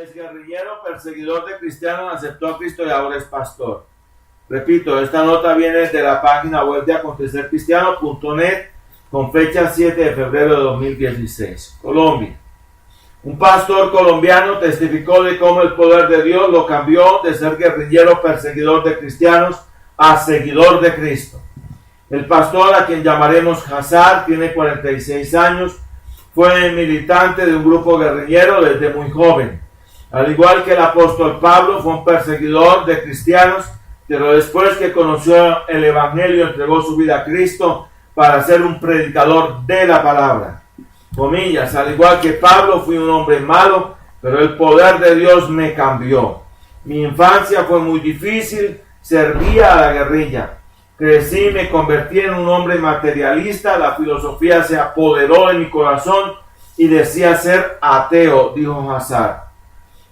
es guerrillero, perseguidor de cristianos, aceptó a Cristo y ahora es pastor. Repito, esta nota viene de la página web de acontecercristiano.net con fecha 7 de febrero de 2016. Colombia. Un pastor colombiano testificó de cómo el poder de Dios lo cambió de ser guerrillero, perseguidor de cristianos, a seguidor de Cristo. El pastor, a quien llamaremos Hazar, tiene 46 años, fue militante de un grupo guerrillero desde muy joven. Al igual que el apóstol Pablo, fue un perseguidor de cristianos, pero después que conoció el Evangelio, entregó su vida a Cristo para ser un predicador de la palabra. Comillas, al igual que Pablo, fui un hombre malo, pero el poder de Dios me cambió. Mi infancia fue muy difícil, servía a la guerrilla. Crecí y me convertí en un hombre materialista, la filosofía se apoderó de mi corazón y decía ser ateo, dijo Hazar.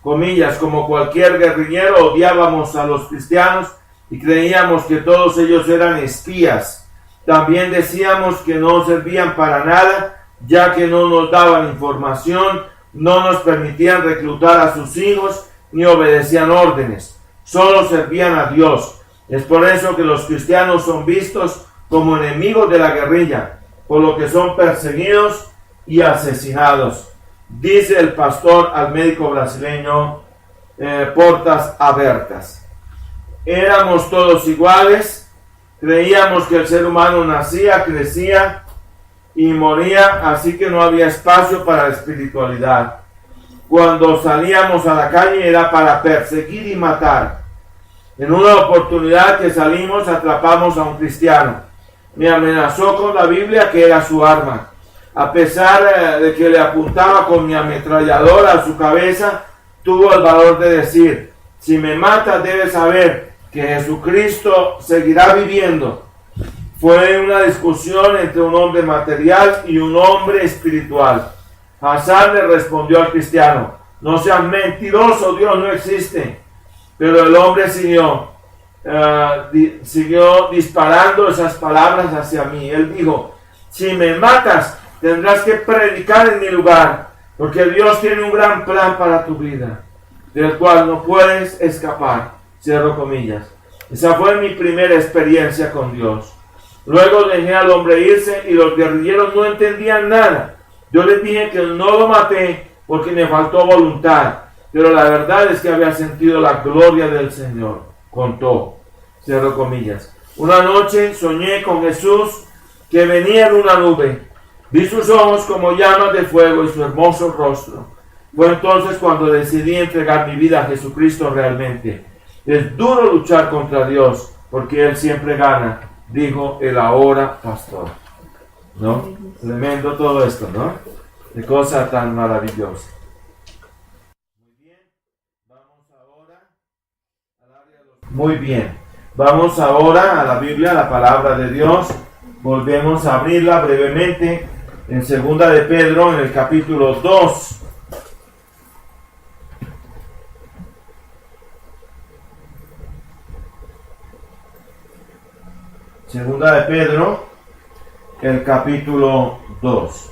Comillas, como cualquier guerrillero, odiábamos a los cristianos y creíamos que todos ellos eran espías. También decíamos que no servían para nada, ya que no nos daban información, no nos permitían reclutar a sus hijos, ni obedecían órdenes. Solo servían a Dios. Es por eso que los cristianos son vistos como enemigos de la guerrilla, por lo que son perseguidos y asesinados, dice el pastor al médico brasileño Portas Abertas. Éramos todos iguales, creíamos que el ser humano nacía, crecía y moría, así que no había espacio para la espiritualidad. Cuando salíamos a la calle era para perseguir y matar. En una oportunidad que salimos, atrapamos a un cristiano. Me amenazó con la Biblia, que era su arma. A pesar de que le apuntaba con mi ametralladora a su cabeza, tuvo el valor de decir: si me matas, debes saber que Jesucristo seguirá viviendo. Fue una discusión entre un hombre material y un hombre espiritual. Hazar le respondió al cristiano: no seas mentiroso, Dios no existe. Pero el hombre siguió disparando esas palabras hacia mí. Él dijo: si me matas, tendrás que predicar en mi lugar, porque Dios tiene un gran plan para tu vida, del cual no puedes escapar. Cierro comillas. Esa fue mi primera experiencia con Dios. Luego dejé al hombre irse y los guerrilleros no entendían nada. Yo les dije que no lo maté porque me faltó voluntad, pero la verdad es que había sentido la gloria del Señor, contó. Cierro comillas. Una noche soñé con Jesús que venía en una nube. Vi sus ojos como llamas de fuego y su hermoso rostro. Fue entonces cuando decidí entregar mi vida a Jesucristo realmente. Es duro luchar contra Dios porque Él siempre gana, dijo el ahora pastor. ¿No? Tremendo todo esto, ¿no? Qué cosa tan maravillosa. Muy bien, vamos ahora a la Biblia, a la palabra de Dios. Volvemos a abrirla brevemente en 2 de Pedro, en el capítulo 2. Segunda de Pedro, el capítulo 2.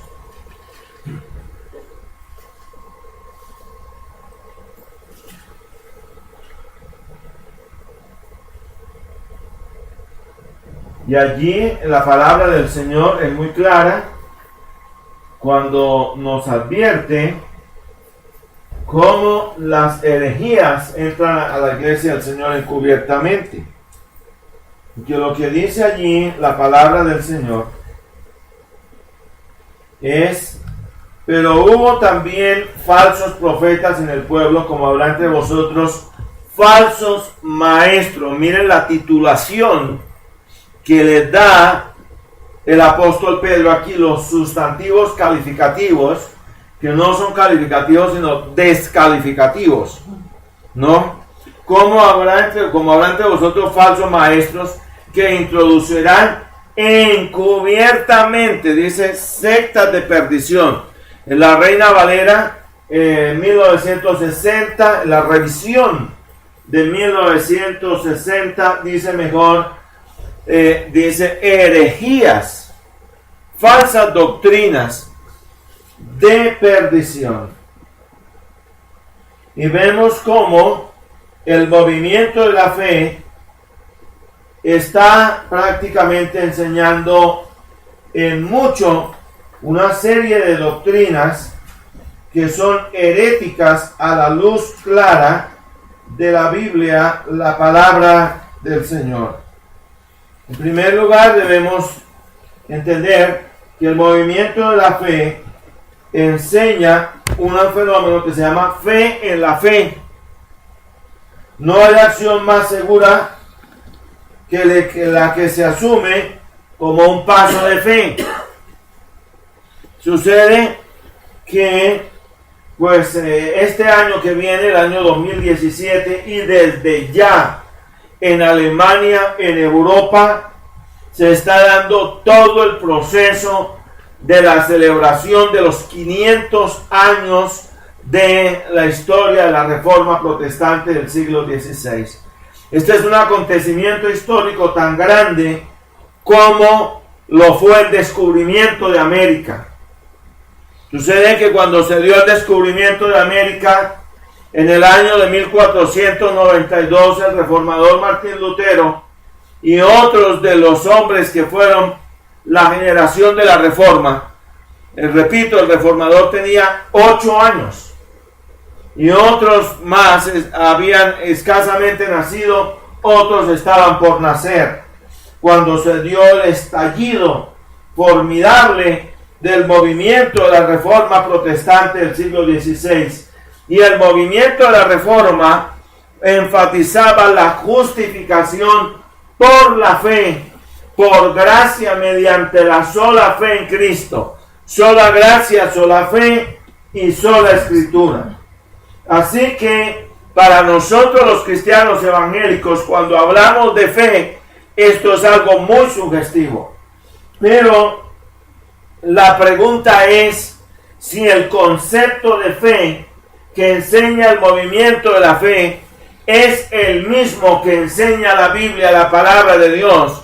Y allí la palabra del Señor es muy clara cuando nos advierte cómo las herejías entran a la iglesia del Señor encubiertamente. Que lo que dice allí la palabra del Señor es: pero hubo también falsos profetas en el pueblo, como habrá entre vosotros falsos maestros. Miren la titulación que le da el apóstol Pedro aquí, los sustantivos calificativos, que no son calificativos sino descalificativos, ¿no? Como habrá entre vosotros falsos maestros que introducirán encubiertamente, dice, sectas de perdición. En la Reina Valera 1960, la revisión de 1960 dice mejor, dice herejías, falsas doctrinas de perdición. y vemos cómo el movimiento de la fe está prácticamente enseñando en mucho una serie de doctrinas que son heréticas a la luz clara de la Biblia, la palabra del Señor. En primer lugar, debemos entender que el movimiento de la fe enseña un fenómeno que se llama fe en la fe. No hay acción más segura que la que se asume como un paso de fe. Sucede que pues este año que viene, el año 2017, y desde ya en Alemania, en Europa, se está dando todo el proceso de la celebración de los 500 años de la historia de la Reforma Protestante del siglo XVI. Este es un acontecimiento histórico tan grande como lo fue el descubrimiento de América. Sucede que cuando se dio el descubrimiento de América, en el año de 1492, el reformador Martín Lutero y otros de los hombres que fueron la generación de la Reforma, repito, el reformador tenía 8 años y otros más habían escasamente nacido, otros estaban por nacer, cuando se dio el estallido formidable del movimiento de la Reforma Protestante del siglo XVI. Y el movimiento de la Reforma enfatizaba la justificación por la fe, por gracia, mediante la sola fe en Cristo. Sola gracia, sola fe y sola escritura. Así que para nosotros los cristianos evangélicos, cuando hablamos de fe, esto es algo muy sugestivo. Pero la pregunta es si el concepto de fe que enseña el movimiento de la fe es el mismo que enseña la Biblia, la palabra de Dios.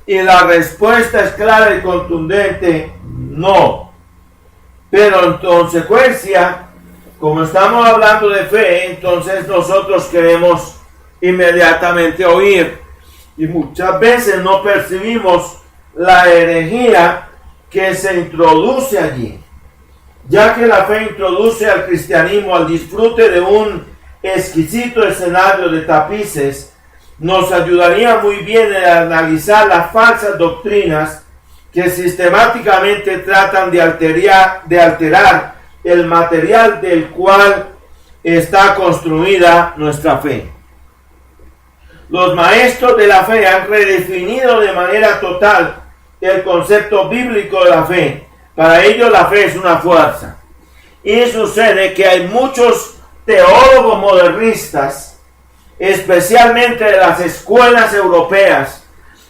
Y la respuesta es clara y contundente: no. Pero en consecuencia, como estamos hablando de fe, entonces nosotros queremos inmediatamente oír. Y muchas veces no percibimos la herejía que se introduce allí, ya que la fe introduce al cristianismo al disfrute de un exquisito escenario de tapices. Nos ayudaría muy bien a analizar las falsas doctrinas que sistemáticamente tratan de alterar el material del cual está construida nuestra fe. Los maestros de la fe han redefinido de manera total el concepto bíblico de la fe. Para ellos la fe es una fuerza. Y sucede que hay muchos teólogos modernistas, especialmente de las escuelas europeas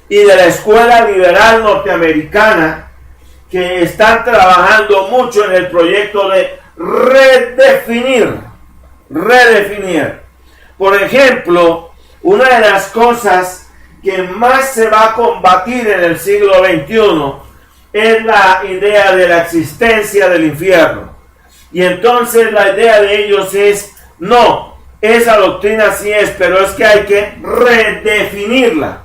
y de la escuela liberal norteamericana, que están trabajando mucho en el proyecto de redefinir. Por ejemplo, una de las cosas que más se va a combatir en el siglo XXI es la idea de la existencia del infierno. Y entonces la idea de ellos es: no, esa doctrina sí es, pero es que hay que redefinirla.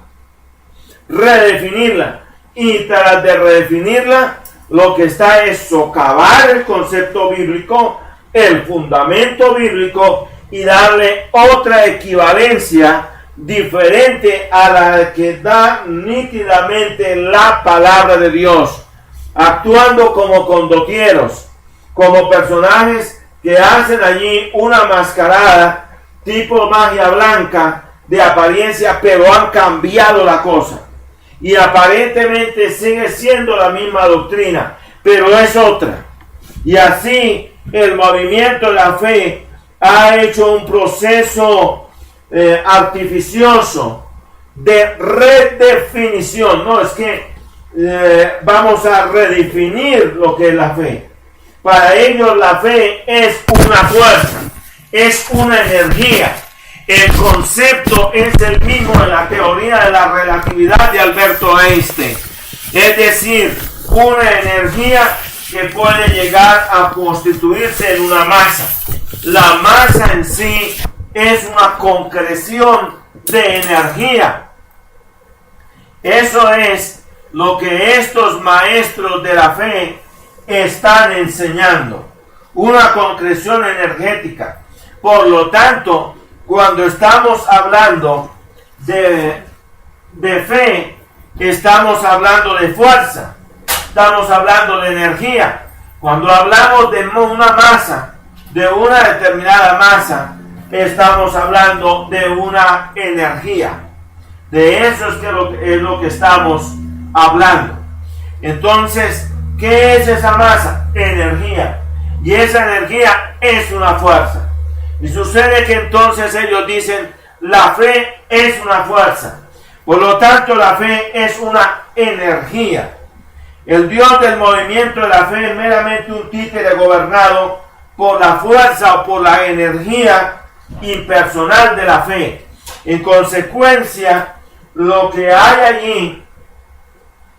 Y tras de redefinirla, lo que está es socavar el concepto bíblico, el fundamento bíblico, y darle otra equivalencia diferente a la que da nítidamente la palabra de Dios, actuando como condotieros, como personajes que hacen allí una mascarada tipo magia blanca de apariencia, pero han cambiado la cosa y aparentemente sigue siendo la misma doctrina, pero es otra. Y así el movimiento de la fe ha hecho un proceso artificioso de redefinición. No, es que vamos a redefinir lo que es la fe. Para ellos la fe es una fuerza, es una energía. El concepto es el mismo en la teoría de la relatividad de Alberto Einstein. Es decir, una energía que puede llegar a constituirse en una masa. La masa en sí es una concreción de energía. Eso es lo que estos maestros de la fe están enseñando. Una concreción energética. Por lo tanto, cuando estamos hablando de fe, estamos hablando de fuerza. Estamos hablando de energía. Cuando hablamos de una masa, de una determinada masa, estamos hablando de una energía. De eso es lo que estamos hablando. Entonces, ¿qué es esa masa? Energía. Y esa energía es una fuerza. Y sucede que entonces ellos dicen, la fe es una fuerza. Por lo tanto, la fe es una energía. El Dios del movimiento de la fe es meramente un títere gobernado por la fuerza o por la energía impersonal de la fe. En consecuencia, lo que hay allí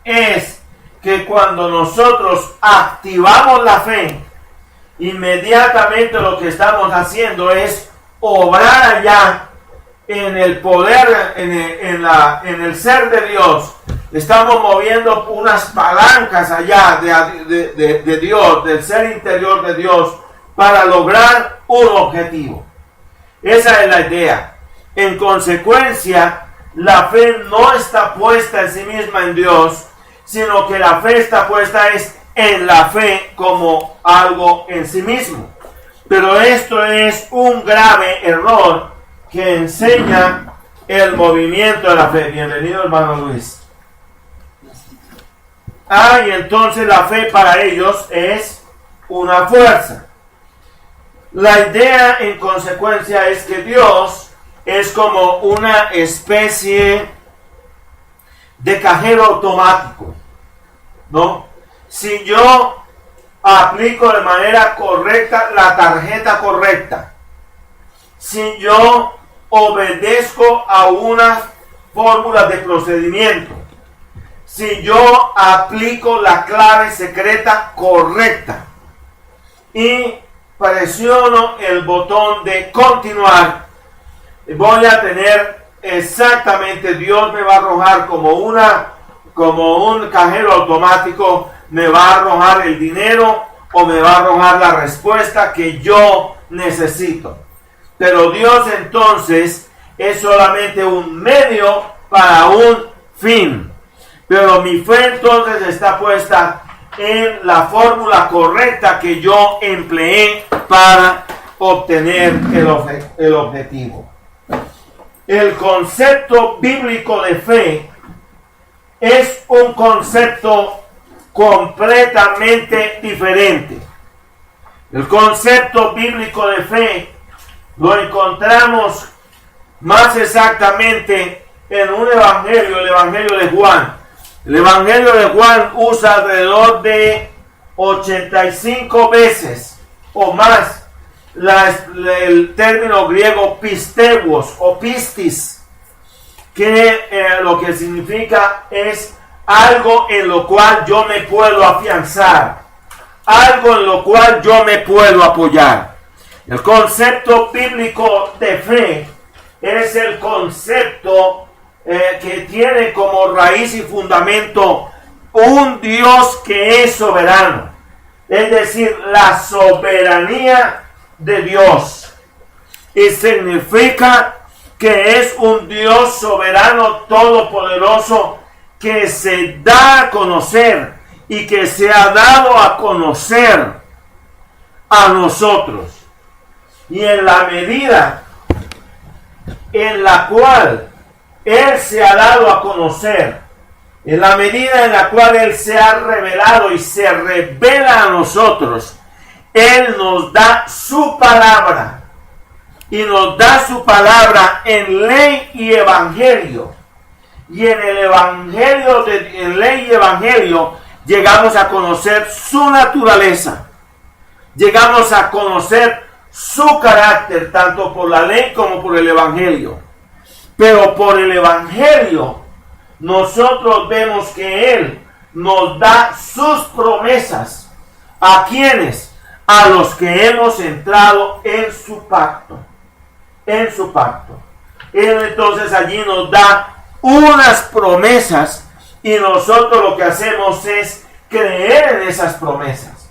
es que cuando nosotros activamos la fe, inmediatamente lo que estamos haciendo es obrar allá en el poder, en el ser de Dios. Estamos moviendo unas palancas allá de Dios, del ser interior de Dios, para lograr un objetivo. Esa es la idea. En consecuencia, la fe no está puesta en sí misma en Dios, sino que la fe está puesta en la fe como algo en sí mismo. Pero esto es un grave error que enseña el movimiento de la fe. Bienvenido, hermano Luis. Y entonces la fe para ellos es una fuerza. La idea en consecuencia es que Dios es como una especie de cajero automático, ¿no? Si yo aplico de manera correcta la tarjeta correcta, si yo obedezco a unas fórmulas de procedimiento, si yo aplico la clave secreta correcta y presiono el botón de continuar, voy a tener exactamente, Dios me va a arrojar como un cajero automático, me va a arrojar el dinero o me va a arrojar la respuesta que yo necesito. Pero Dios entonces es solamente un medio para un fin. Pero mi fe entonces está puesta en la fórmula correcta que yo empleé para obtener el objetivo. El concepto bíblico de fe es un concepto completamente diferente. El concepto bíblico de fe lo encontramos más exactamente en un evangelio, el evangelio de Juan. El evangelio de Juan usa alrededor de 85 veces o más el término griego pisteuos o pistis, que lo que significa es algo en lo cual yo me puedo afianzar, algo en lo cual yo me puedo apoyar. El concepto bíblico de fe es el concepto que tiene como raíz y fundamento un Dios que es soberano, es decir, la soberanía de Dios, y significa que es un Dios soberano todopoderoso que se da a conocer y que se ha dado a conocer a nosotros. Y en la medida en la cual Él se ha dado a conocer, en la medida en la cual Él se ha revelado y se revela a nosotros, Él nos da su palabra, y nos da su palabra en ley y evangelio. Y en el evangelio, en ley y evangelio, llegamos a conocer su naturaleza, llegamos a conocer su carácter, tanto por la ley como por el evangelio. Pero por el evangelio nosotros vemos que Él nos da sus promesas. ¿A quiénes? a los que hemos entrado en su pacto. En su pacto. Él entonces allí nos da unas promesas y nosotros lo que hacemos es creer en esas promesas.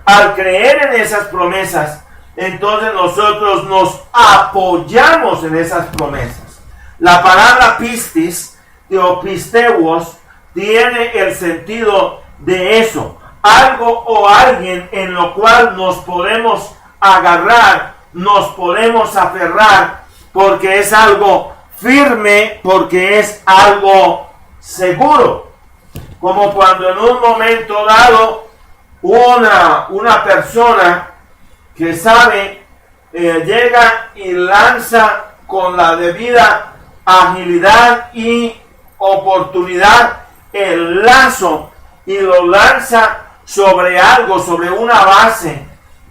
Al creer en esas promesas, entonces nosotros nos apoyamos en esas promesas. La palabra pistis, o pisteuos, tiene el sentido de eso. Algo o alguien en lo cual nos podemos agarrar, nos podemos aferrar, porque es algo firme, porque es algo seguro. Como cuando en un momento dado una persona que sabe llega y lanza con la debida agilidad y oportunidad el lazo y lo lanza sobre algo, sobre una base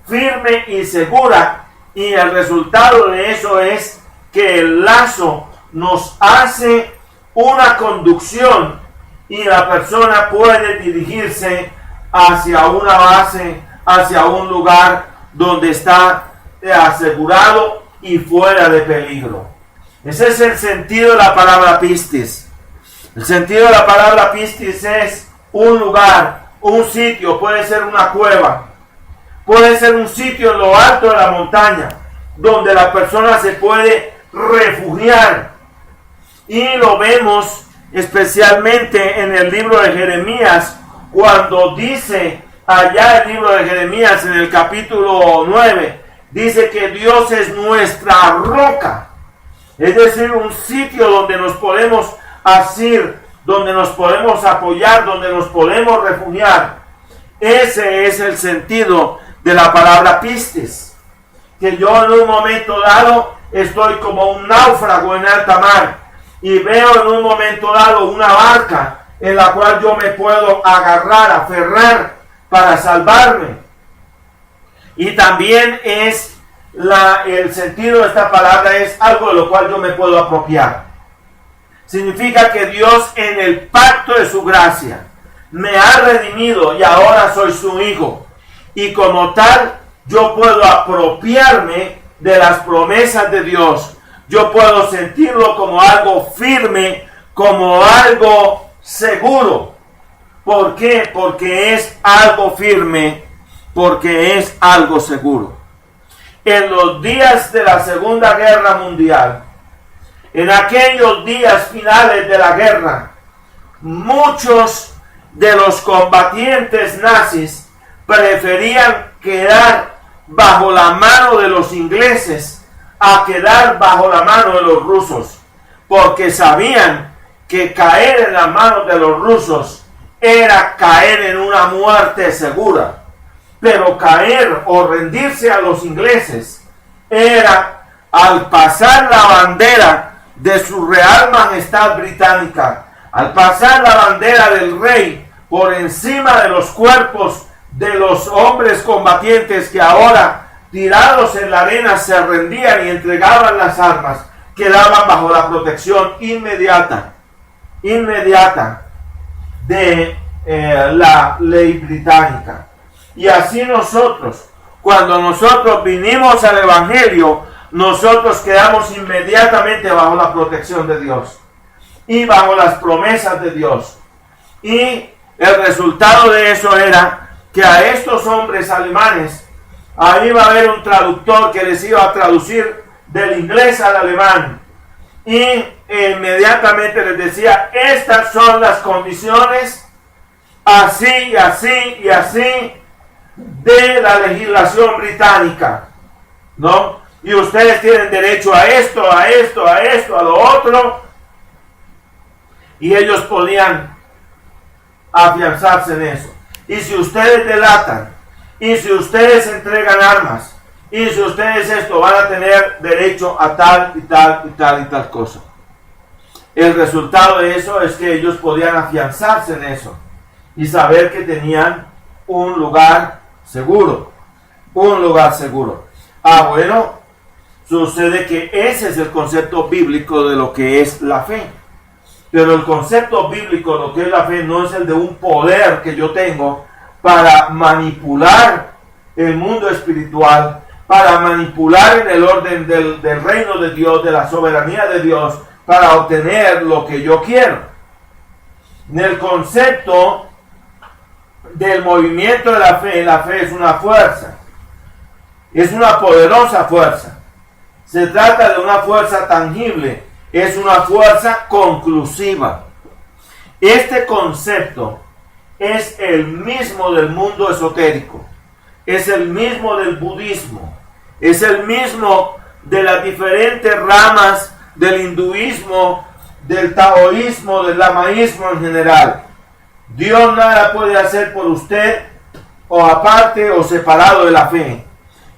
firme y segura, y el resultado de eso es que el lazo nos hace una conducción y la persona puede dirigirse hacia una base, hacia un lugar donde está asegurado y fuera de peligro. Ese es el sentido de la palabra pistis. El sentido de la palabra pistis es un lugar, un sitio, puede ser una cueva, puede ser un sitio en lo alto de la montaña, donde la persona se puede refugiar. Y lo vemos especialmente en el libro de Jeremías, cuando dice allá el libro de Jeremías en el capítulo 9, dice que Dios es nuestra roca, es decir, un sitio donde nos podemos asir, donde nos podemos apoyar, donde nos podemos refugiar. Ese es el sentido de la palabra pistis, que yo en un momento dado estoy como un náufrago en alta mar y veo en un momento dado una barca en la cual yo me puedo agarrar, aferrar para salvarme. Y también es el sentido de esta palabra es algo de lo cual yo me puedo apropiar. Significa que Dios en el pacto de su gracia me ha redimido y ahora soy su hijo. Y como tal, yo puedo apropiarme de las promesas de Dios. Yo puedo sentirlo como algo firme, como algo seguro. ¿Por qué? Porque es algo firme, porque es algo seguro. En los días de la Segunda Guerra Mundial, en aquellos días finales de la guerra, muchos de los combatientes nazis preferían quedar bajo la mano de los ingleses a quedar bajo la mano de los rusos, porque sabían que caer en las manos de los rusos era caer en una muerte segura. Pero caer o rendirse a los ingleses era, al pasar la bandera de su Real Majestad Británica, al pasar la bandera del rey por encima de los cuerpos de los hombres combatientes que ahora, tirados en la arena, se rendían y entregaban las armas, quedaban bajo la protección inmediata de la ley británica. Y así nosotros, cuando nosotros vinimos al Evangelio, nosotros quedamos inmediatamente bajo la protección de Dios y bajo las promesas de Dios. Y el resultado de eso era que a estos hombres alemanes, ahí iba a haber un traductor que les iba a traducir del inglés al alemán, y inmediatamente les decía: estas son las condiciones, así, así y así, de la legislación británica, ¿no? Y ustedes tienen derecho a esto, a esto, a esto, a lo otro. Y ellos podían afianzarse en eso. Y si ustedes delatan, y si ustedes entregan armas, y si ustedes esto, van a tener derecho a tal y tal y tal y tal cosa. El resultado de eso es que ellos podían afianzarse en eso y saber que tenían un lugar seguro. Un lugar seguro. Ah, bueno, sucede que ese es el concepto bíblico de lo que es la fe. Pero el concepto bíblico de lo que es la fe no es el de un poder que yo tengo para manipular el mundo espiritual para manipular en el orden del reino de Dios, de la soberanía de Dios, para obtener lo que yo quiero. En el concepto del movimiento de la fe es una fuerza, es una poderosa fuerza. Se trata de una fuerza tangible, es una fuerza conclusiva. Este concepto es el mismo del mundo esotérico, es el mismo del budismo, es el mismo de las diferentes ramas del hinduismo, del taoísmo, del lamaísmo en general. Dios nada puede hacer por usted o aparte o separado de la fe.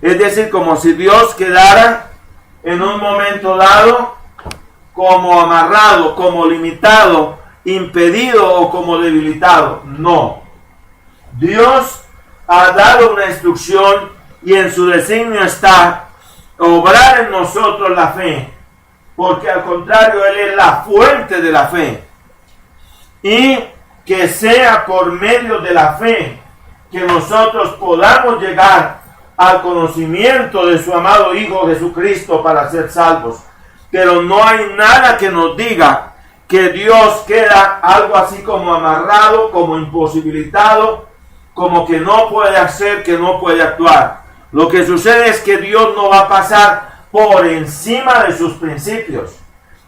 Es decir, como si Dios quedara en un momento dado como amarrado, como limitado, impedido o como debilitado. No. Dios ha dado una instrucción y en su designio está obrar en nosotros la fe, porque al contrario Él es la fuente de la fe, y que sea por medio de la fe que nosotros podamos llegar al conocimiento de su amado Hijo Jesucristo para ser salvos. Pero no hay nada que nos diga que Dios queda algo así como amarrado, como imposibilitado, como que no puede hacer, que no puede actuar. Lo que sucede es que Dios no va a pasar por encima de sus principios.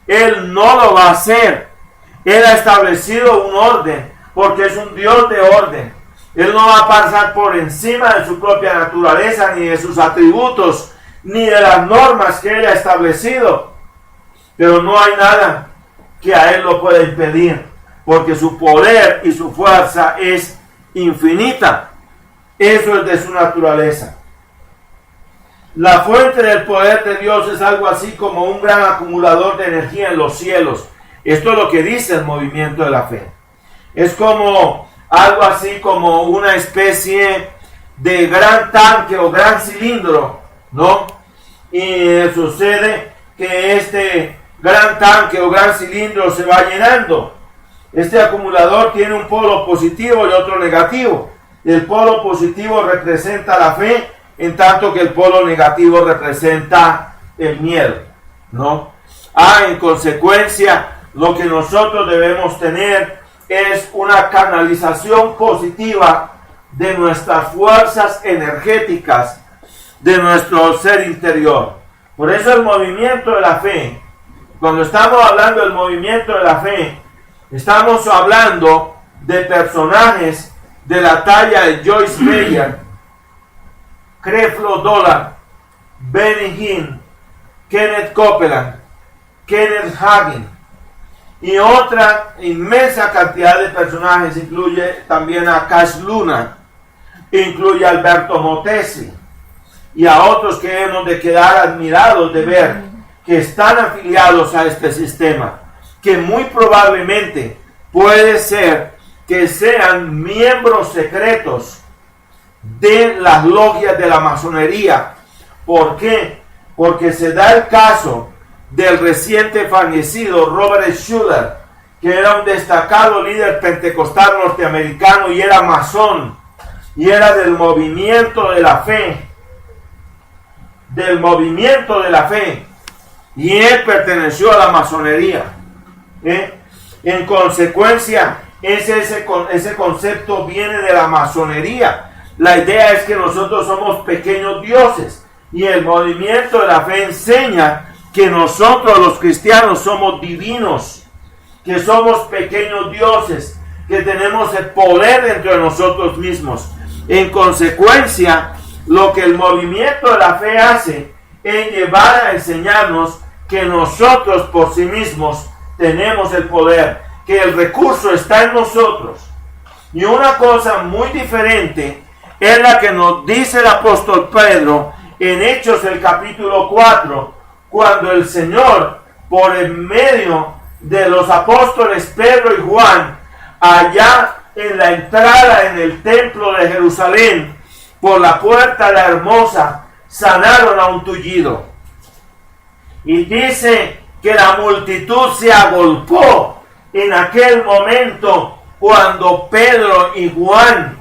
Él no lo va a hacer. Él ha establecido un orden, porque es un Dios de orden. Él no va a pasar por encima de su propia naturaleza, ni de sus atributos, ni de las normas que Él ha establecido. Pero no hay nada que a Él lo pueda impedir, porque su poder y su fuerza es infinita. Eso es de su naturaleza. La fuente del poder de Dios es algo así como un gran acumulador de energía en los cielos. Esto es lo que dice el movimiento de la fe. Es como algo así como una especie de gran tanque o gran cilindro, ¿no? Y sucede que este gran tanque o gran cilindro se va llenando. Este acumulador tiene un polo positivo y otro negativo. El polo positivo representa la fe, en tanto que el polo negativo representa el miedo, ¿no? En consecuencia, lo que nosotros debemos tener es una canalización positiva de nuestras fuerzas energéticas, de nuestro ser interior. Por eso el movimiento de la fe, cuando estamos hablando del movimiento de la fe, estamos hablando de personajes de la talla de Joyce Meyer, Creflo Dollar, Benny Hinn, Kenneth Copeland, Kenneth Hagin y otra inmensa cantidad de personajes. Incluye también a Cash Luna, incluye a Alberto Motesi y a otros que hemos de quedar admirados de ver que están afiliados a este sistema, que muy probablemente puede ser que sean miembros secretos de las logias de la masonería. ¿Por qué? Porque se da el caso del reciente fallecido Robert Schuller, que era un destacado líder pentecostal norteamericano y era masón, y era del movimiento de la fe, y él perteneció a la masonería. En consecuencia, ese concepto viene de la masonería. La idea es que nosotros somos pequeños dioses, y el movimiento de la fe enseña que nosotros los cristianos somos divinos, que somos pequeños dioses, que tenemos el poder dentro de nosotros mismos. En consecuencia, lo que el movimiento de la fe hace es llevar a enseñarnos que nosotros por sí mismos tenemos el poder, que el recurso está en nosotros. Y una cosa muy diferente es la que nos dice el apóstol Pedro en Hechos el capítulo 4, cuando el Señor, por en medio de los apóstoles Pedro y Juan, allá en la entrada en el templo de Jerusalén, por la puerta la hermosa, sanaron a un tullido. Y dice que la multitud se agolpó en aquel momento cuando Pedro y Juan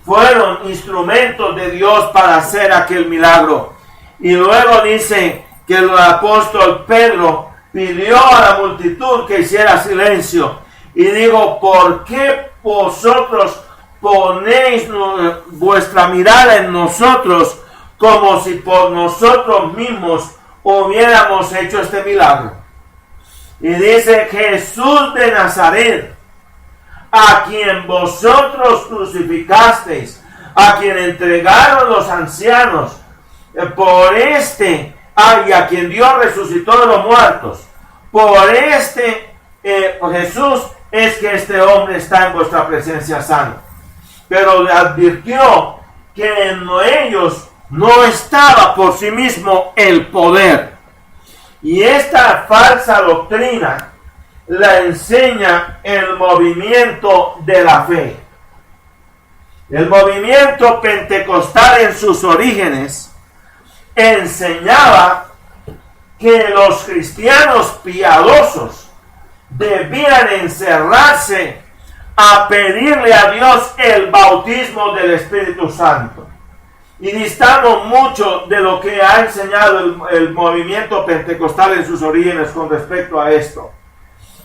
fueron instrumentos de Dios para hacer aquel milagro. Y luego dice que el apóstol Pedro pidió a la multitud que hiciera silencio. Y digo, ¿por qué vosotros ponéis vuestra mirada en nosotros como si por nosotros mismos hubiéramos hecho este milagro? Y dice, Jesús de Nazaret, a quien vosotros crucificasteis, a quien entregaron los ancianos, por y a quien Dios resucitó de los muertos, por Jesús es que este hombre está en vuestra presencia sano. Pero le advirtió que en ellos no estaba por sí mismo el poder. Y esta falsa doctrina la enseña el movimiento de la fe. El movimiento pentecostal en sus orígenes enseñaba que los cristianos piadosos debían encerrarse a pedirle a Dios el bautismo del Espíritu Santo. Y distamos mucho de lo que ha enseñado el movimiento pentecostal en sus orígenes con respecto a esto.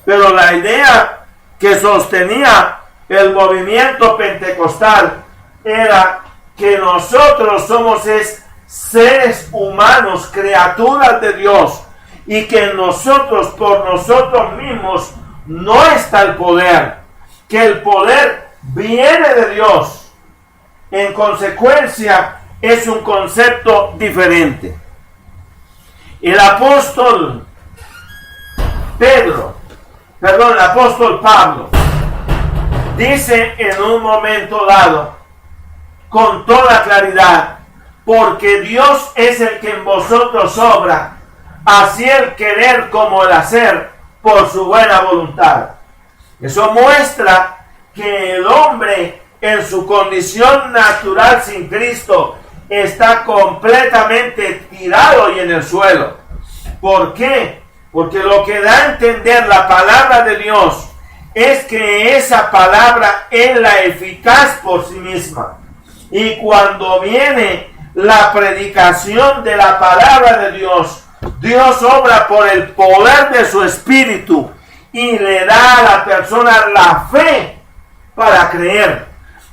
Pero la idea que sostenía el movimiento pentecostal era que nosotros somos seres humanos, criaturas de Dios, y que en nosotros, por nosotros mismos, no está el poder, que el poder viene de Dios. En consecuencia, es un concepto diferente. El apóstol Pablo dice en un momento dado, con toda claridad, porque Dios es el que en vosotros obra, así el querer como el hacer, por su buena voluntad. Eso muestra que el hombre en su condición natural sin Cristo está completamente tirado y en el suelo. ¿Por qué? Porque lo que da a entender la palabra de Dios es que esa palabra es la eficaz por sí misma. Y cuando viene la predicación de la palabra de Dios, Dios obra por el poder de su Espíritu y le da a la persona la fe para creer.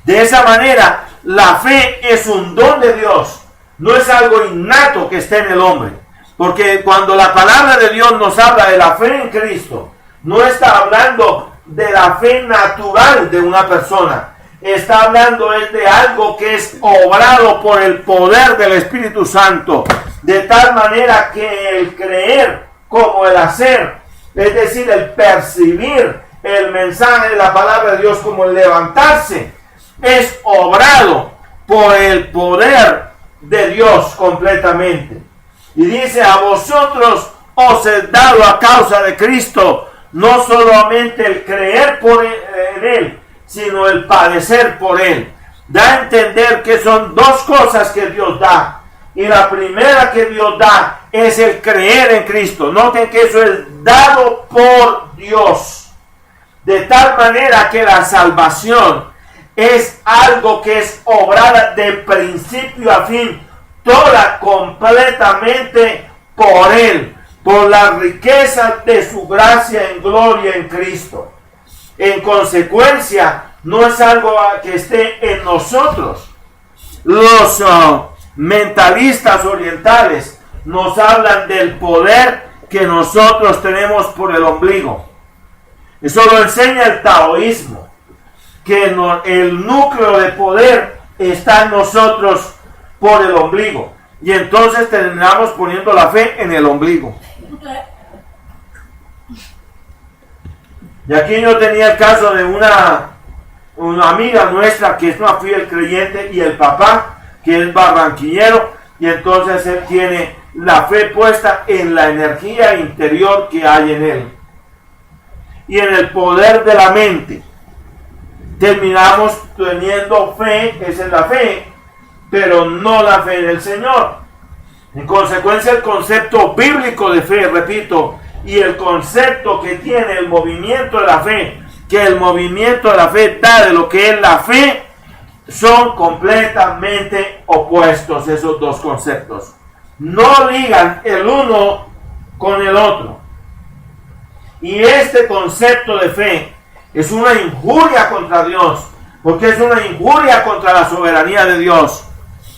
De esa manera, la fe es un don de Dios, no es algo innato que esté en el hombre. Porque cuando la palabra de Dios nos habla de la fe en Cristo, no está hablando de la fe natural de una persona. Está hablando de algo que es obrado por el poder del Espíritu Santo. De tal manera que el creer como el hacer, es decir, el percibir el mensaje de la palabra de Dios como el levantarse, es obrado por el poder de Dios completamente. Y dice, a vosotros os es dado a causa de Cristo, no solamente el creer en Él, sino el padecer por Él. Da a entender que son dos cosas que Dios da. Y la primera que Dios da es el creer en Cristo. Noten que eso es dado por Dios. De tal manera que la salvación es algo que es obrada de principio a fin, toda completamente por Él, por la riqueza de su gracia en gloria en Cristo. En consecuencia, no es algo que esté en nosotros. Los mentalistas orientales nos hablan del poder que nosotros tenemos por el ombligo. Eso lo enseña el taoísmo, que el núcleo de poder está en nosotros por el ombligo. Y entonces terminamos poniendo la fe en el ombligo. Y aquí yo tenía el caso de una amiga nuestra que es una fiel creyente, y el papá, que es barranquillero, y entonces él tiene la fe puesta en la energía interior que hay en él y en el poder de la mente. Terminamos teniendo fe, esa es la fe, pero no la fe en el Señor. En consecuencia, el concepto bíblico de fe, repito, y el concepto que tiene el movimiento de la fe, que el movimiento de la fe da de lo que es la fe, son completamente opuestos esos dos conceptos. No ligan el uno con el otro. Y este concepto de fe es una injuria contra Dios, porque es una injuria contra la soberanía de Dios.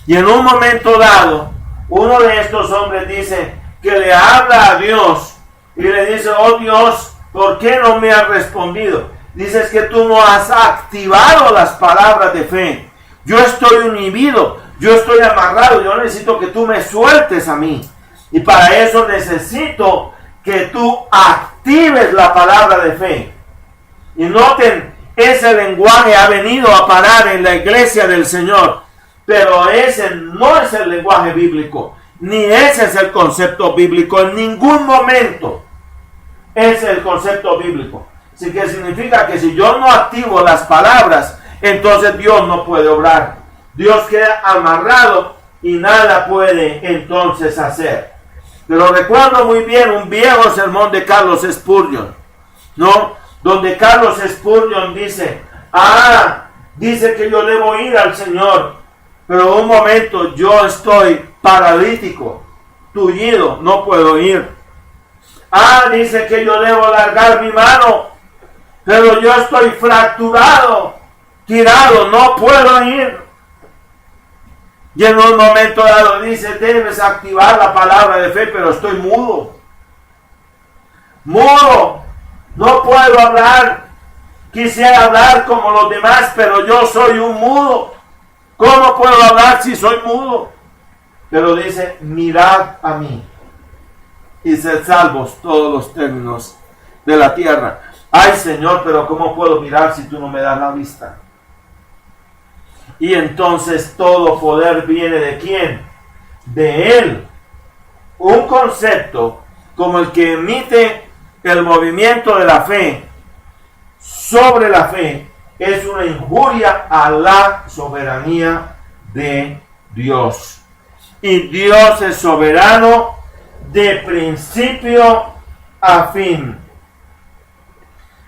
Y en un momento dado, uno de estos hombres dice que le habla a Dios y le dice: oh Dios, ¿por qué no me has respondido? Dices que tú no has activado las palabras de fe. Yo estoy inhibido, yo estoy amarrado, yo necesito que tú me sueltes a mí. Y para eso necesito que tú actives la palabra de fe. Y noten, ese lenguaje ha venido a parar en la iglesia del Señor, pero ese no es el lenguaje bíblico, ni ese es el concepto bíblico. En ningún momento es el concepto bíblico. Así que significa que si yo no activo las palabras, entonces Dios no puede obrar. Dios queda amarrado y nada puede entonces hacer. Pero recuerdo muy bien un viejo sermón de Carlos Spurgeon, ¿no? Donde Carlos Spurgeon dice: dice que yo debo ir al Señor, pero un momento yo estoy paralítico, tullido, no puedo ir. Dice que yo debo largar mi mano, pero yo estoy fracturado, tirado, no puedo ir. Y en un momento dado dice: debes activar la palabra de fe, pero estoy mudo. Mudo, no puedo hablar. Quisiera hablar como los demás, pero yo soy un mudo. ¿Cómo puedo hablar si soy mudo? Pero dice: mirad a mí y sed salvos todos los términos de la tierra. Ay, Señor, pero ¿cómo puedo mirar si tú no me das la vista? Y entonces todo poder viene ¿de quién? De Él. Un concepto como el que emite el movimiento de la fe sobre la fe es una injuria a la soberanía de Dios. Y Dios es soberano de principio a fin.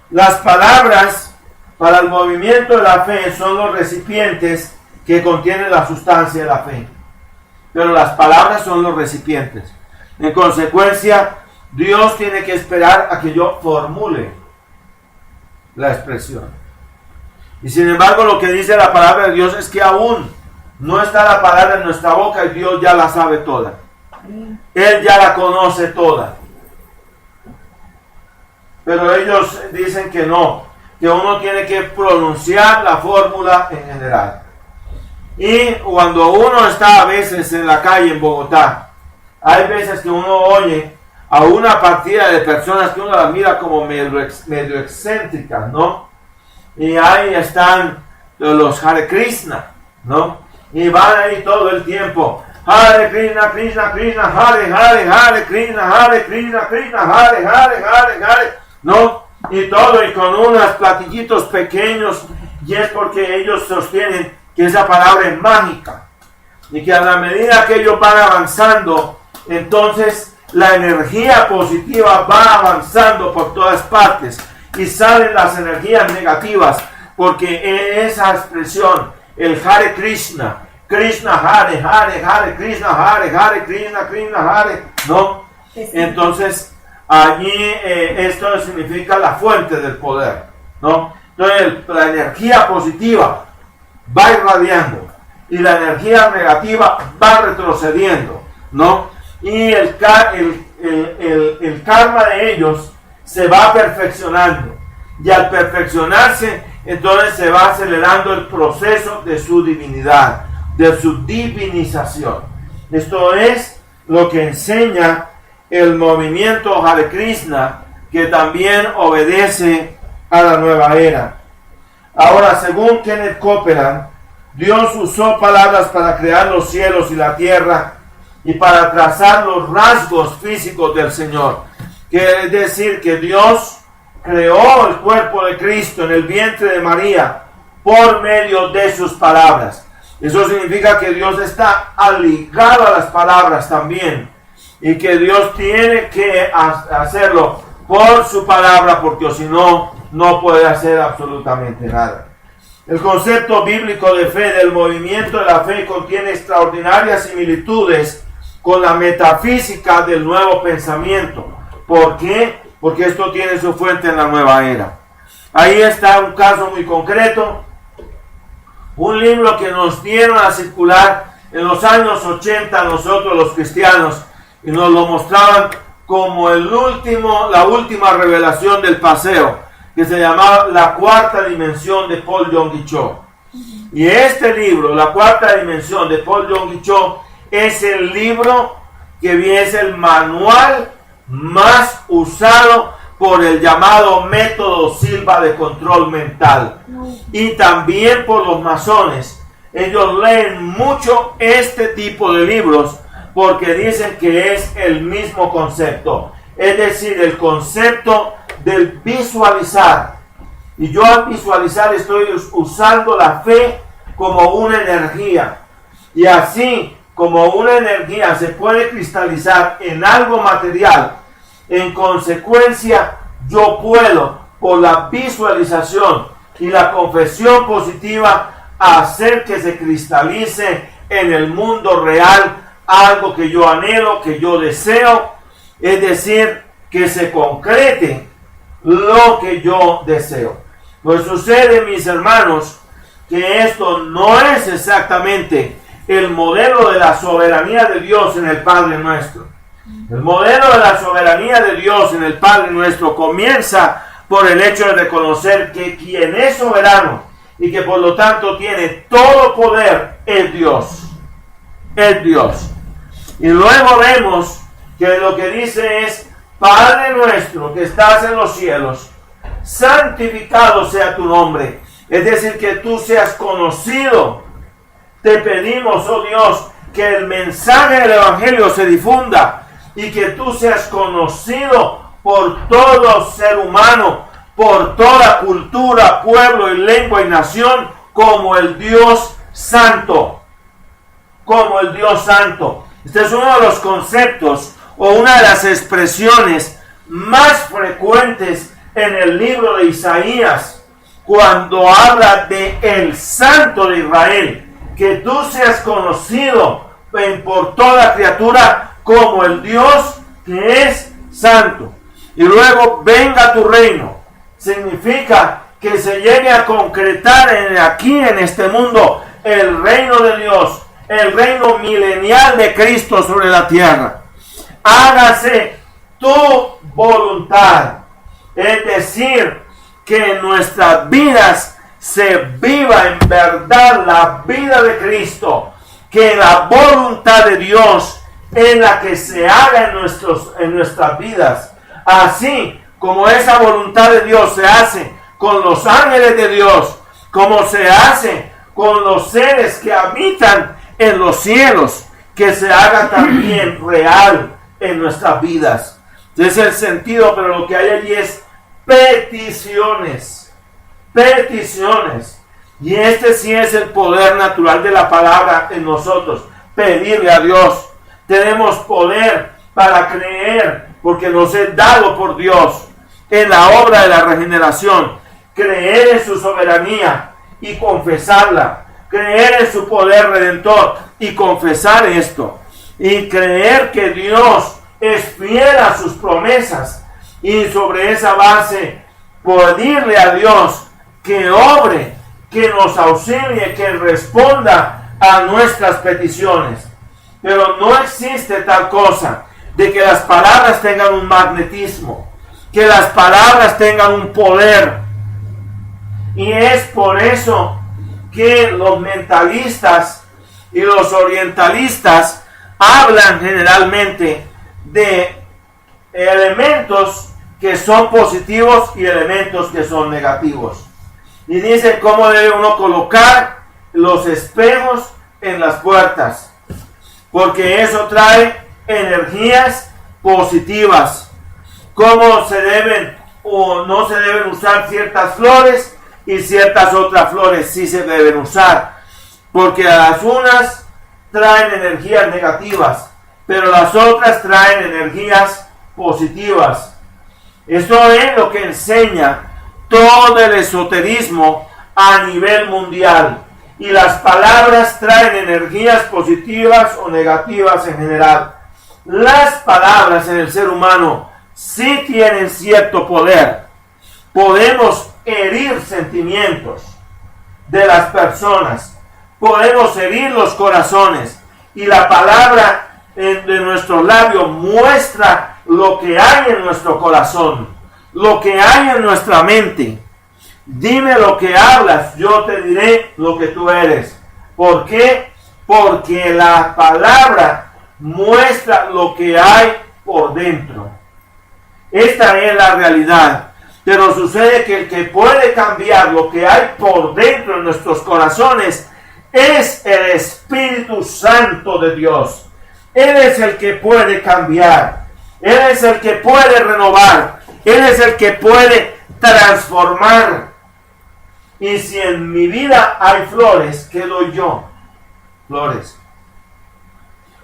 Las palabras para el movimiento de la fe son los recipientes que contienen la sustancia de la fe. Pero las palabras son los recipientes. En consecuencia, Dios tiene que esperar a que yo formule la expresión. Y sin embargo, lo que dice la palabra de Dios es que aún no está la palabra en nuestra boca y Dios ya la sabe toda. Él ya la conoce toda. Pero ellos dicen que no, que uno tiene que pronunciar la fórmula en general. Y cuando uno está a veces en la calle en Bogotá, hay veces que uno oye a una partida de personas que uno las mira como medio excéntricas, ¿no? Y ahí están los Hare Krishna, ¿no? Y van ahí todo el tiempo: Hare Krishna, Krishna, Krishna, Hare, Hare, Hare Krishna, Hare Krishna, Krishna, Hare, Hare, Hare, Hare, ¿no? Y todo, y con unos platillitos pequeños, y es porque ellos sostienen que esa palabra es mágica, y que a la medida que ellos van avanzando, entonces la energía positiva va avanzando por todas partes, y salen las energías negativas, porque esa expresión, el Hare Krishna, Krishna Hare, Hare, Hare Krishna, Hare, Hare Krishna, Krishna Hare, ¿no? Entonces, allí esto significa la fuente del poder, ¿no? Entonces, la energía positiva va irradiando y la energía negativa va retrocediendo, ¿no? Y el karma de ellos se va perfeccionando, y al perfeccionarse, entonces se va acelerando el proceso de su divinidad, de su divinización. Esto es lo que enseña el movimiento Hare Krishna, que también obedece a la nueva era. Ahora, según Kenneth Copeland, Dios usó palabras para crear los cielos y la tierra y para trazar los rasgos físicos del Señor. Quiere decir que Dios creó el cuerpo de Cristo en el vientre de María por medio de sus palabras. Eso significa que Dios está ligado a las palabras también, y que Dios tiene que hacerlo por su palabra, porque si no, no puede hacer absolutamente nada. El concepto bíblico de fe, del movimiento de la fe, contiene extraordinarias similitudes con la metafísica del nuevo pensamiento. ¿Por qué? Porque esto tiene su fuente en la nueva era. Ahí está un caso muy concreto, un libro que nos dieron a circular en los años 80 nosotros los cristianos, y nos lo mostraban como la última revelación del paseo, que se llamaba La Cuarta Dimensión de Paul Yonggi Cho. Y este libro, La Cuarta Dimensión de Paul Yonggi Cho, es el libro que es el manual más usado por el llamado método Silva de control mental, y también por los masones. Ellos leen mucho este tipo de libros porque dicen que es el mismo concepto, es decir, el concepto del visualizar. Y yo al visualizar estoy usando la fe como una energía, y así como una energía se puede cristalizar en algo material, en consecuencia yo puedo, por la visualización y la confesión positiva, hacer que se cristalice en el mundo real algo que yo anhelo, que yo deseo, es decir, que se concrete lo que yo deseo. Pues sucede, mis hermanos, que esto no es exactamente el modelo de la soberanía de Dios en el Padre Nuestro. El modelo de la soberanía de Dios en el Padre Nuestro comienza por el hecho de reconocer que quien es soberano y que por lo tanto tiene todo poder es Dios. Es Dios. Y luego vemos que lo que dice es: Padre nuestro que estás en los cielos, santificado sea tu nombre. Es decir, que tú seas conocido. Te pedimos, oh Dios, que el mensaje del Evangelio se difunda y que tú seas conocido por todo ser humano, por toda cultura, pueblo y lengua y nación, como el Dios Santo. Como el Dios Santo. Este es uno de los conceptos o una de las expresiones más frecuentes en el libro de Isaías, cuando habla de el Santo de Israel, que tú seas conocido por toda criatura como el Dios que es santo. Y luego, venga tu reino, significa que se llegue a concretar aquí en este mundo el reino de Dios, el reino milenial de Cristo sobre la tierra. Hágase tu voluntad, es decir, que en nuestras vidas se viva en verdad la vida de Cristo, que la voluntad de Dios es la que se haga en nuestras vidas, así como esa voluntad de Dios se hace con los ángeles de Dios, como se hace con los seres que habitan en los cielos, que se haga también real en nuestras vidas. Ese es el sentido, pero lo que hay allí es peticiones. Peticiones. Y este sí es el poder natural de la palabra en nosotros. Pedirle a Dios. Tenemos poder para creer, porque nos es dado por Dios en la obra de la regeneración. Creer en su soberanía y confesarla. Creer en su poder redentor y confesar esto. Y creer que Dios es fiel a sus promesas. Y sobre esa base, pedirle a Dios que obre, que nos auxilie, que responda a nuestras peticiones. Pero no existe tal cosa de que las palabras tengan un magnetismo, que las palabras tengan un poder. Y es por eso que los mentalistas y los orientalistas hablan generalmente de elementos que son positivos y elementos que son negativos. Y dicen cómo debe uno colocar los espejos en las puertas, porque eso trae energías positivas. Cómo se deben o no se deben usar ciertas flores y ciertas otras flores sí se deben usar, porque las unas traen energías negativas, pero las otras traen energías positivas. Esto es lo que enseña todo el esoterismo a nivel mundial. Y las palabras traen energías positivas o negativas en general. Las palabras en el ser humano sí tienen cierto poder. Podemos herir sentimientos de las personas. Podemos herir los corazones. Y la palabra de nuestros labios muestra lo que hay en nuestro corazón, lo que hay en nuestra mente. Dime lo que hablas, yo te diré lo que tú eres. ¿Por qué? Porque la palabra muestra lo que hay por dentro. Esta es la realidad. Pero sucede que el que puede cambiar lo que hay por dentro en nuestros corazones es el Espíritu Santo de Dios. Él es el que puede cambiar. Él es el que puede renovar. Él es el que puede transformar. Y si en mi vida hay flores, ¿qué doy yo? Flores.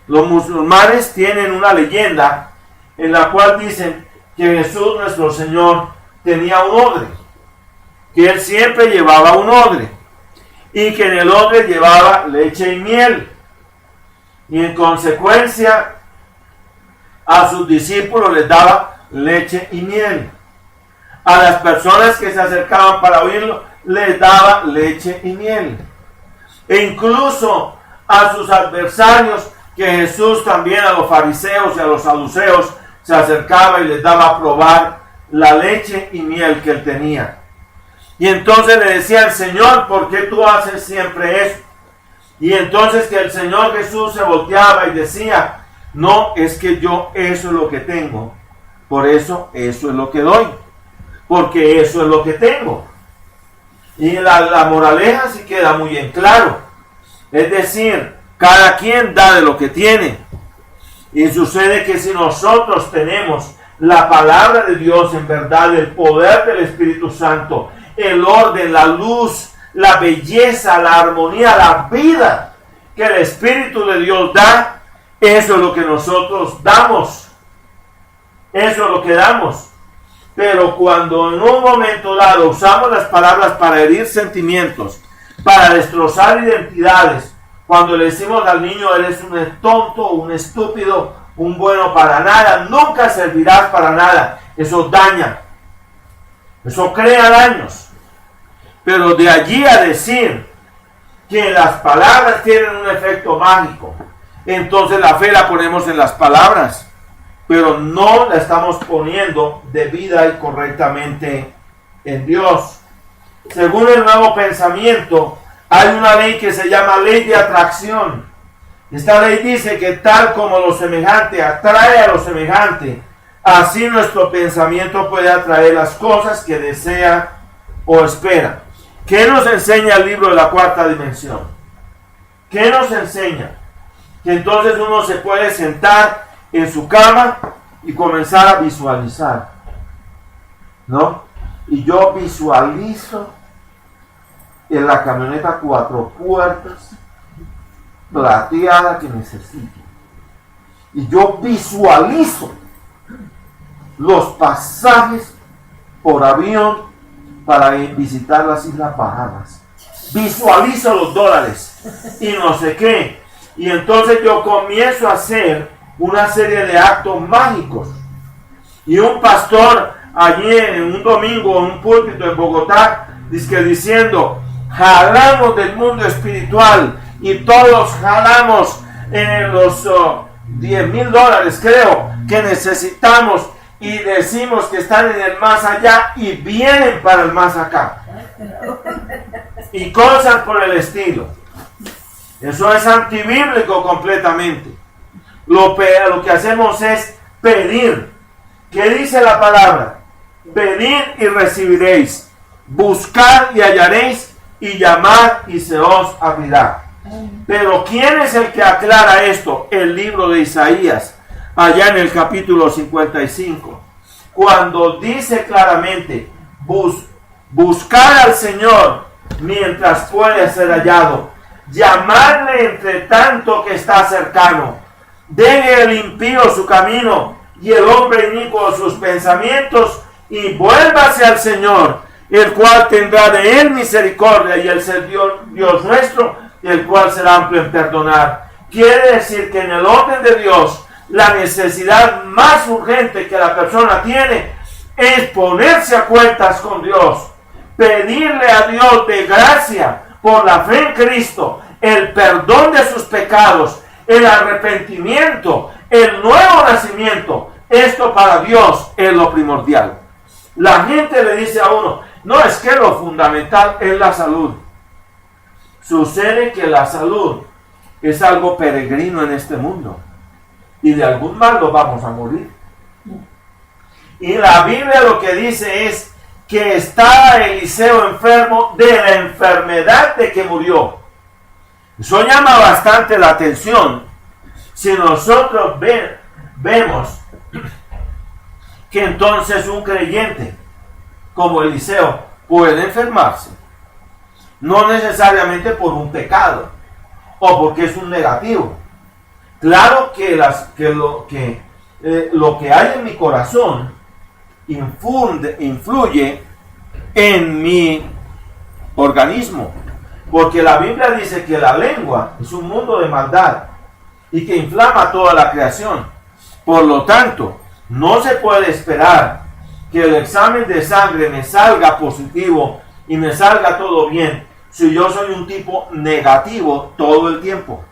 Los musulmanes tienen una leyenda en la cual dicen que Jesús nuestro Señor tenía un odre, que él siempre llevaba un odre y que en el odre llevaba leche y miel, y en consecuencia a sus discípulos les daba leche y miel. A las personas que se acercaban para oírlo les daba leche y miel, e incluso a sus adversarios, que Jesús también a los fariseos y a los saduceos se acercaba y les daba a probar la leche y miel que él tenía. Y entonces le decían: Señor, ¿por qué tú haces siempre eso? Y entonces que el Señor Jesús se volteaba y decía: no, es que yo eso es lo que tengo, por eso es lo que doy, porque eso es lo que tengo. Y la moraleja sí queda muy en claro, es decir, cada quien da de lo que tiene. Y sucede que si nosotros tenemos la palabra de Dios en verdad, el poder del Espíritu Santo, el orden, la luz, la belleza, la armonía, la vida que el Espíritu de Dios da, eso es lo que nosotros damos. Eso es lo que damos. Pero cuando en un momento dado usamos las palabras para herir sentimientos, para destrozar identidades, cuando le decimos al niño: eres un tonto, un estúpido, un bueno para nada, nunca servirás para nada, eso daña, eso crea daños. Pero de allí a decir que las palabras tienen un efecto mágico, entonces la fe la ponemos en las palabras, pero no la estamos poniendo debida y correctamente en Dios. Según el Nuevo Pensamiento, hay una ley que se llama ley de atracción. Esta ley dice que tal como lo semejante atrae a lo semejante, así nuestro pensamiento puede atraer las cosas que desea o espera. ¿Qué nos enseña el libro de la cuarta dimensión? ¿Qué nos enseña? Que entonces uno se puede sentar en su cama y comenzar a visualizar, ¿no? Y yo visualizo en la camioneta 4 puertas plateada que necesito, y yo visualizo los pasajes por avión para visitar las Islas Bahamas, visualizo los dólares y no sé qué, y entonces yo comienzo a hacer una serie de actos mágicos. Y un pastor allí en un domingo en un púlpito en Bogotá diciendo: jalamos del mundo espiritual, y todos jalamos los $10,000, creo, que necesitamos, y decimos que están en el más allá y vienen para el más acá, y cosas por el estilo. Eso es antibíblico completamente. Lo que hacemos es pedir. ¿Qué dice la palabra? Venid y recibiréis, buscad y hallaréis, y llamad y se os abrirá. Pero ¿quién es el que aclara esto? El libro de Isaías, allá en el capítulo 55, cuando dice claramente: buscar al Señor mientras puede ser hallado, llamadle entre tanto que está cercano. Deje el impío su camino y el hombre inicuo sus pensamientos, y vuélvase al Señor, el cual tendrá de él misericordia, y el ser Dios nuestro, el cual será amplio en perdonar. Quiere decir que en el orden de Dios, la necesidad más urgente que la persona tiene es ponerse a cuentas con Dios, pedirle a Dios de gracia por la fe en Cristo, el perdón de sus pecados, el arrepentimiento, el nuevo nacimiento. Esto para Dios es lo primordial. La gente le dice a uno, no, es que lo fundamental es la salud. Sucede que la salud es algo peregrino en este mundo, y de algún mal nos vamos a morir. Y la Biblia lo que dice es que estaba Eliseo enfermo de la enfermedad de que murió. Eso llama bastante la atención. Si nosotros vemos que entonces un creyente como Eliseo puede enfermarse, no necesariamente por un pecado o porque es un negativo. Claro que lo que hay en mi corazón influye en mi organismo, porque la Biblia dice que la lengua es un mundo de maldad y que inflama toda la creación. Por lo tanto, no se puede esperar que el examen de sangre me salga positivo y me salga todo bien si yo soy un tipo negativo todo el tiempo.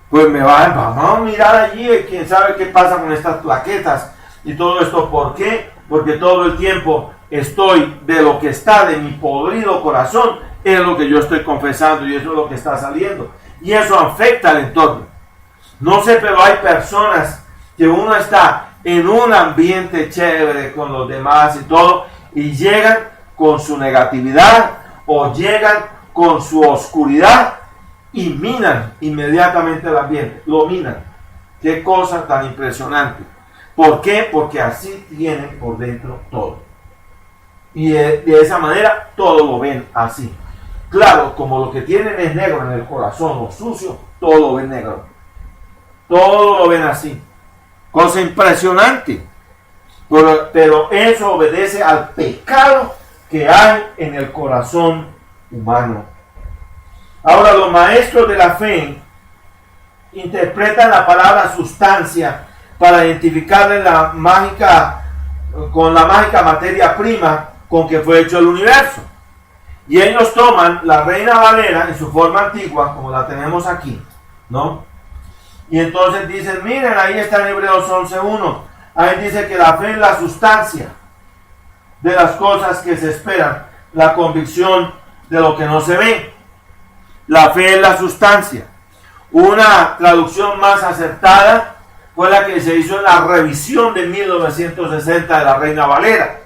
Pues vamos a mirar allí, quién sabe qué pasa con estas plaquetas y todo esto. ¿Por qué? Porque todo el tiempo estoy de lo que está de mi podrido corazón, es lo que yo estoy confesando y eso es lo que está saliendo. Y eso afecta al entorno. No sé, pero hay personas que uno está en un ambiente chévere con los demás y todo, y llegan con su negatividad o llegan con su oscuridad y minan inmediatamente el ambiente, lo minan. Qué cosa tan impresionante. ¿Por qué? Porque así tienen por dentro todo. Y de esa manera todo lo ven así. Claro, como lo que tienen es negro en el corazón o sucio, todo lo ven negro. Todo lo ven así. Cosa impresionante. Pero eso obedece al pecado que hay en el corazón humano. Ahora, los maestros de la fe interpretan la palabra sustancia para identificarle con la mágica materia prima con que fue hecho el universo. Y ellos toman la Reina Valera en su forma antigua, como la tenemos aquí, ¿no? Y entonces dicen, miren, ahí está en Hebreos 11:1. Ahí dice que la fe es la sustancia de las cosas que se esperan, la convicción de lo que no se ve. La fe es la sustancia. Una traducción más acertada fue la que se hizo en la revisión de 1960 de la Reina Valera.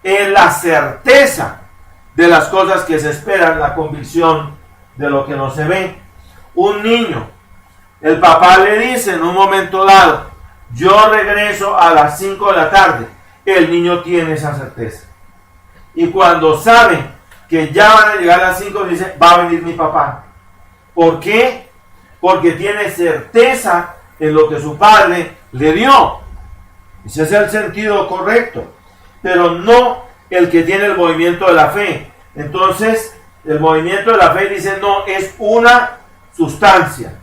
Es la certeza de las cosas que se esperan, la convicción de lo que no se ve. Un niño, el papá le dice en un momento dado, yo regreso a las 5 de la tarde. El niño tiene esa certeza. Y cuando sabe que ya van a llegar a las 5, dice, va a venir mi papá. ¿Por qué? Porque tiene certeza en lo que su padre le dio. Ese es el sentido correcto. Pero no el que tiene el movimiento de la fe. Entonces, el movimiento de la fe dice, no, es una sustancia.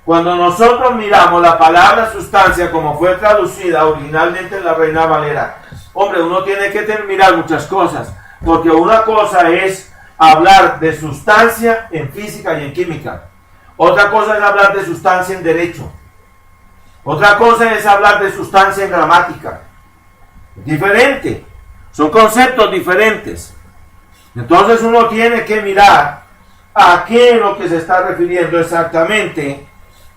Cuando nosotros miramos la palabra sustancia como fue traducida originalmente en la Reina Valera, hombre, uno tiene que mirar muchas cosas, porque una cosa es hablar de sustancia en física y en química, otra cosa es hablar de sustancia en derecho, otra cosa es hablar de sustancia en gramática. Es diferente, son conceptos diferentes. Entonces uno tiene que mirar a qué es lo que se está refiriendo exactamente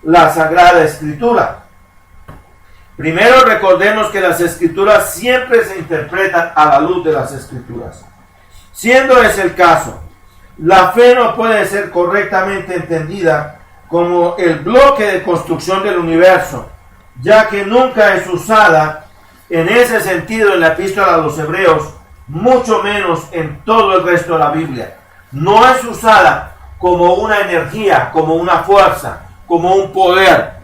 la Sagrada Escritura. Primero recordemos que las Escrituras siempre se interpretan a la luz de las Escrituras. Siendo ese el caso, la fe no puede ser correctamente entendida como el bloque de construcción del universo, ya que nunca es usada en ese sentido en la Epístola a los Hebreos, mucho menos en todo el resto de la Biblia. No es usada como una energía, como una fuerza, como un poder.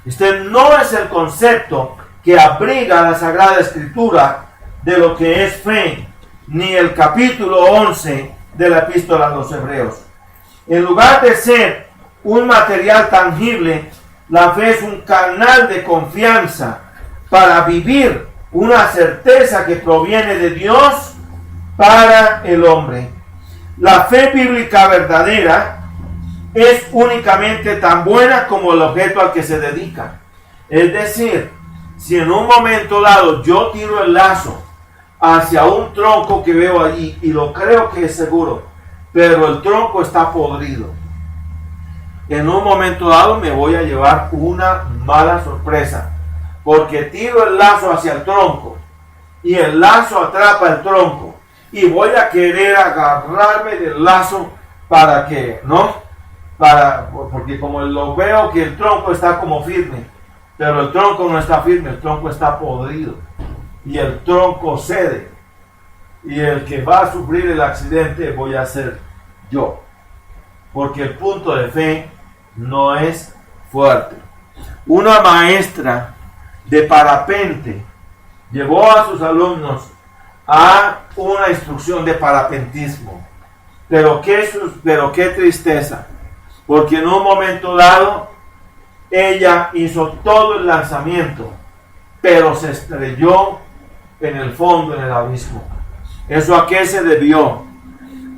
Este no es el concepto que abriga la Sagrada Escritura de lo que es fe, ni el capítulo 11 de la epístola a los Hebreos. En lugar de ser un material tangible, la fe es un canal de confianza para vivir una certeza que proviene de Dios para el hombre. La fe bíblica verdadera es únicamente tan buena como el objeto al que se dedica. Es decir, si en un momento dado yo tiro el lazo hacia un tronco que veo allí y lo creo que es seguro, pero el tronco está podrido, en un momento dado me voy a llevar una mala sorpresa, porque tiro el lazo hacia el tronco y el lazo atrapa el tronco y voy a querer agarrarme del lazo para que, ¿no? Porque como lo veo que el tronco está como firme, pero el tronco no está firme, el tronco está podrido y el tronco cede y el que va a sufrir el accidente voy a ser yo, porque el punto de fe no es fuerte. Una maestra de parapente llevó a sus alumnos a una instrucción de parapentismo, pero qué tristeza, porque en un momento dado ella hizo todo el lanzamiento, pero se estrelló en el fondo, en el abismo. ¿Eso a qué se debió?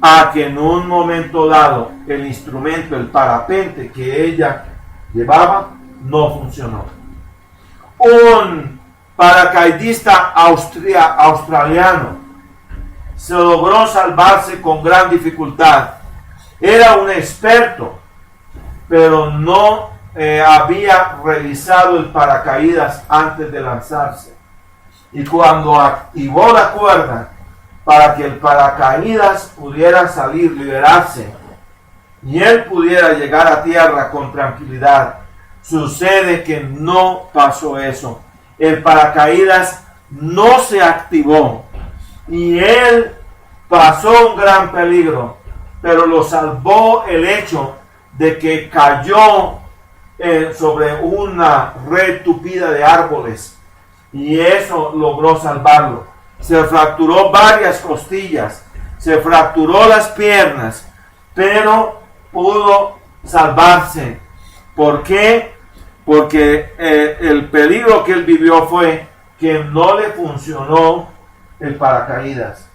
A que en un momento dado el instrumento, el parapente que ella llevaba, no funcionó. Un paracaidista australiano se logró salvarse con gran dificultad. Era un experto, pero no había revisado el paracaídas antes de lanzarse. Y cuando activó la cuerda para que el paracaídas pudiera salir, liberarse, y él pudiera llegar a tierra con tranquilidad, sucede que no pasó eso. El paracaídas no se activó y él pasó un gran peligro, pero lo salvó el hecho de que cayó sobre una red tupida de árboles y eso logró salvarlo. Se fracturó varias costillas, se fracturó las piernas, pero pudo salvarse. ¿Por qué? Porque el peligro que él vivió fue que no le funcionó el paracaídas.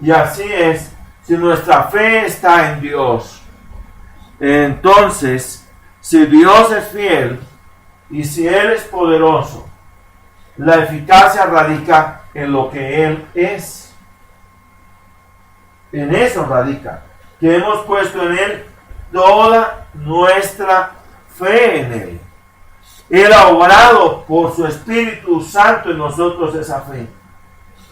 Y así es, si nuestra fe está en Dios, entonces, si Dios es fiel y si Él es poderoso, la eficacia radica en lo que Él es. En eso radica, que hemos puesto en Él toda nuestra fe en Él. Él ha obrado por su Espíritu Santo en nosotros esa fe.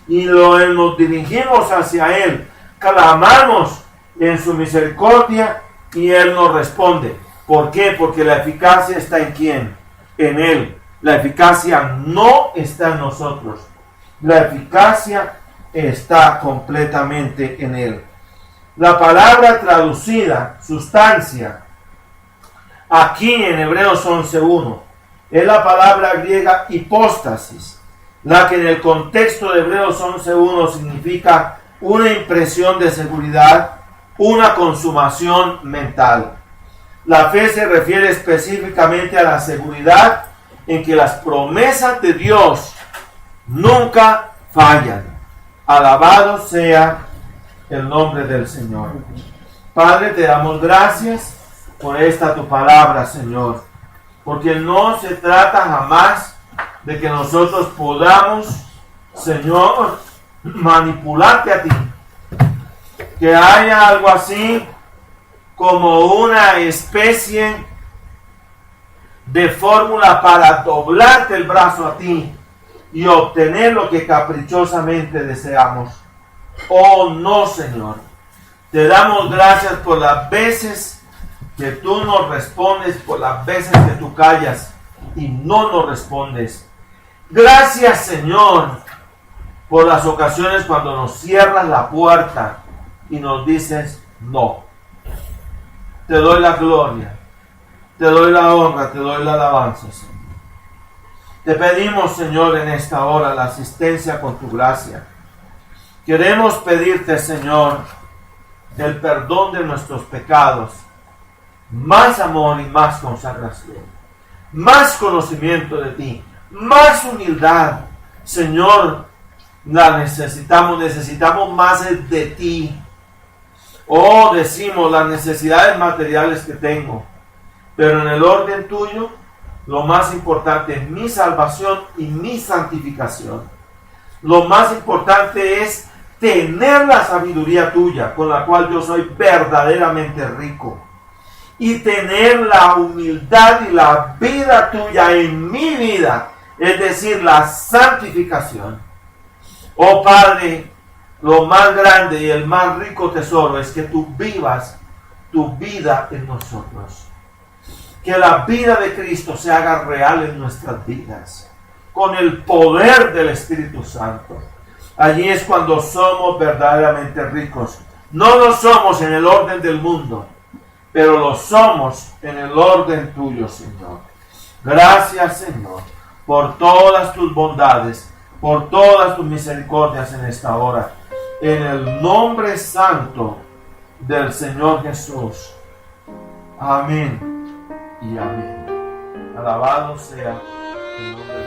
Y nos dirigimos hacia Él, clamamos en su misericordia y Él nos responde. ¿Por qué? Porque la eficacia está en ¿quién? En Él. La eficacia no está en nosotros. La eficacia está completamente en Él. La palabra traducida, sustancia, aquí en Hebreos 11:1, es la palabra griega hipóstasis, la que en el contexto de Hebreos 11:1 significa una impresión de seguridad, una consumación mental. La fe se refiere específicamente a la seguridad en que las promesas de Dios nunca fallan. Alabado sea el nombre del Señor. Padre, te damos gracias por esta tu palabra, Señor, porque no se trata jamás de que nosotros podamos, Señor, manipularte a ti, que haya algo así como una especie de fórmula para doblarte el brazo a ti y obtener lo que caprichosamente deseamos. Oh no, Señor, te damos gracias por las veces que tú nos respondes, por las veces que tú callas y no nos respondes. Gracias, Señor, por las ocasiones cuando nos cierras la puerta y nos dices no. Te doy la gloria, te doy la honra, te doy la alabanza, Señor. Te pedimos, Señor, en esta hora la asistencia con tu gracia. Queremos pedirte, Señor, el perdón de nuestros pecados, más amor y más consagración, más conocimiento de ti, más humildad. Señor, la necesitamos más de ti. Oh, decimos las necesidades materiales que tengo, pero en el orden tuyo, lo más importante es mi salvación y mi santificación. Lo más importante es tener la sabiduría tuya, con la cual yo soy verdaderamente rico. Y tener la humildad y la vida tuya en mi vida, es decir, la santificación. Oh Padre, lo más grande y el más rico tesoro es que tú vivas tu vida en nosotros. Que la vida de Cristo se haga real en nuestras vidas, con el poder del Espíritu Santo. Allí es cuando somos verdaderamente ricos. No lo somos en el orden del mundo, pero lo somos en el orden tuyo, Señor. Gracias, Señor, por todas tus bondades, por todas tus misericordias en esta hora. En el nombre santo del Señor Jesús. Amén y amén. Alabado sea el nombre de